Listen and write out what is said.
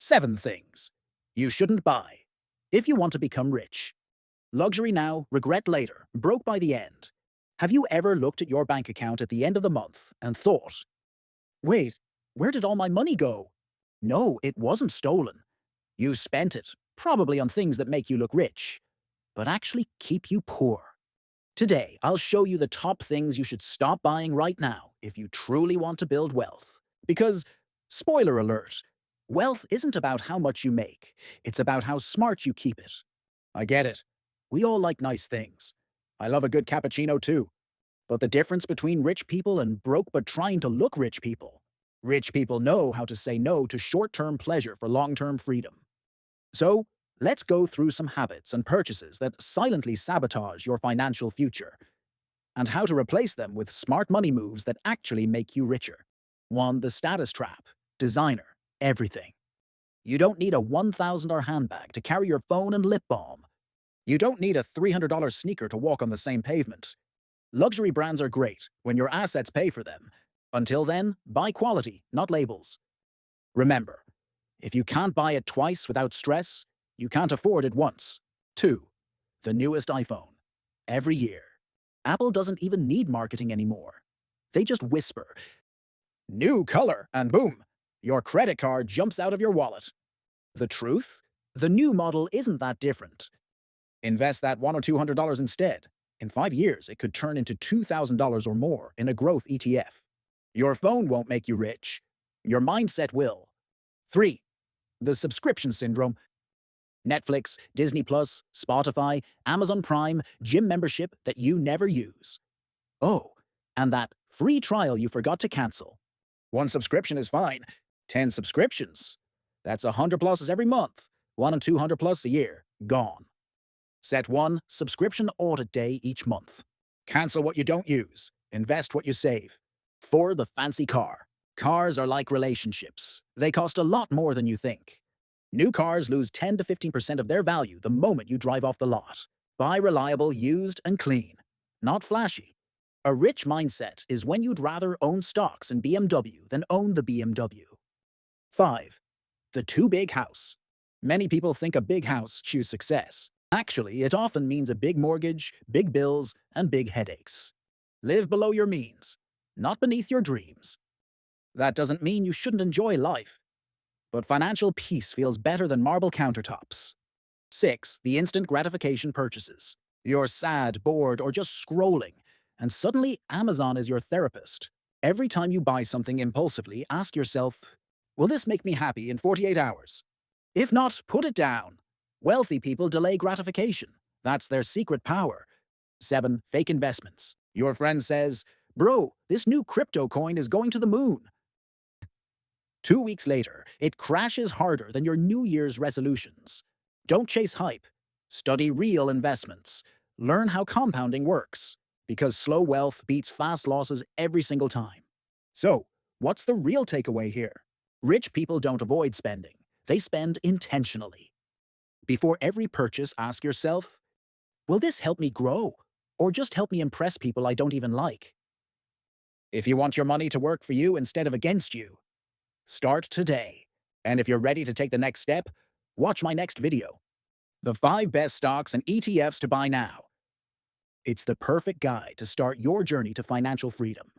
7 things you shouldn't buy if you want to become rich. Luxury now, regret later, broke by the end. Have you ever looked at your bank account at the end of the month and thought, wait, where did all my money go? No, it wasn't stolen. You spent it, probably on things that make you look rich, but actually keep you poor. Today, I'll show you the top things you should stop buying right now if you truly want to build wealth. Because, spoiler alert, wealth isn't about how much you make, it's about how smart you keep it. I get it. We all like nice things. I love a good cappuccino too. But the difference between rich people and broke but trying to look rich people. Rich people know how to say no to short-term pleasure for long-term freedom. So, let's go through some habits and purchases that silently sabotage your financial future, and how to replace them with smart money moves that actually make you richer. 1. The status trap. Designer. Everything. You don't need a $1,000 handbag to carry your phone and lip balm. You don't need a $300 sneaker to walk on the same pavement. Luxury brands are great when your assets pay for them. Until then, buy quality, not labels. Remember, if you can't buy it twice without stress, you can't afford it once. 2. The newest iPhone. Every year. Apple doesn't even need marketing anymore. They just whisper, "New color," and boom, your credit card jumps out of your wallet. The truth? The new model isn't that different. Invest that $100 or $200 instead. In 5 years, it could turn into $2,000 or more in a growth ETF. Your phone won't make you rich. Your mindset will. 3. The subscription syndrome. Netflix, Disney+, Spotify, Amazon Prime, gym membership that you never use. Oh, and that free trial you forgot to cancel. 1 subscription is fine. 10 subscriptions. That's $100+ every month. $100 and $200+ a year. Gone. Set 1 subscription audit day each month. Cancel what you don't use. Invest what you save. 4. The fancy car. Cars are like relationships. They cost a lot more than you think. New cars lose 10 to 15% of their value the moment you drive off the lot. Buy reliable, used, and clean. Not flashy. A rich mindset is when you'd rather own stocks in BMW than own the BMW. 5. The too big house. Many people think a big house choose success. Actually, it often means a big mortgage, big bills, and big headaches. Live below your means, not beneath your dreams. That doesn't mean you shouldn't enjoy life, but financial peace feels better than marble countertops. 6. The instant gratification purchases. You're sad, bored, or just scrolling, and suddenly Amazon is your therapist. Every time you buy something impulsively, ask yourself, will this make me happy in 48 hours? If not, put it down. Wealthy people delay gratification. That's their secret power. 7. Fake investments. Your friend says, bro, this new crypto coin is going to the moon. 2 weeks later, it crashes harder than your New Year's resolutions. Don't chase hype. Study real investments. Learn how compounding works. Because slow wealth beats fast losses every single time. So, what's the real takeaway here? Rich people don't avoid spending. They spend intentionally. Before every purchase, ask yourself, will this help me grow, or just help me impress people I don't even like? If you want your money to work for you instead of against you, start today. And if you're ready to take the next step, watch my next video. The 5 best stocks and ETFs to buy now. It's the perfect guide to start your journey to financial freedom.